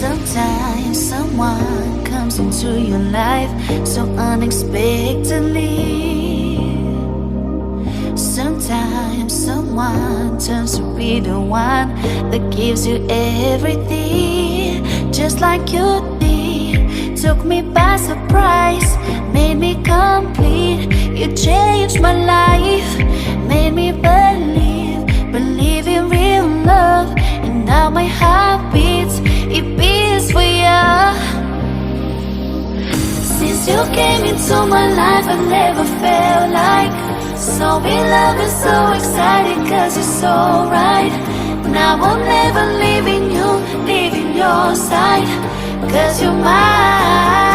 Sometimes someone comes into your life so unexpectedly. Sometimes someone turns to be the one that gives you everything, just like you did. Took me by surprise, made me complete. You changed my life, made me believe in real love. And now my heart beats, it beats for you. Since you came into my life, I never felt like so in love and so excited, cause you're so right. Now I'm never leaving you, leaving your side, cause you're mine.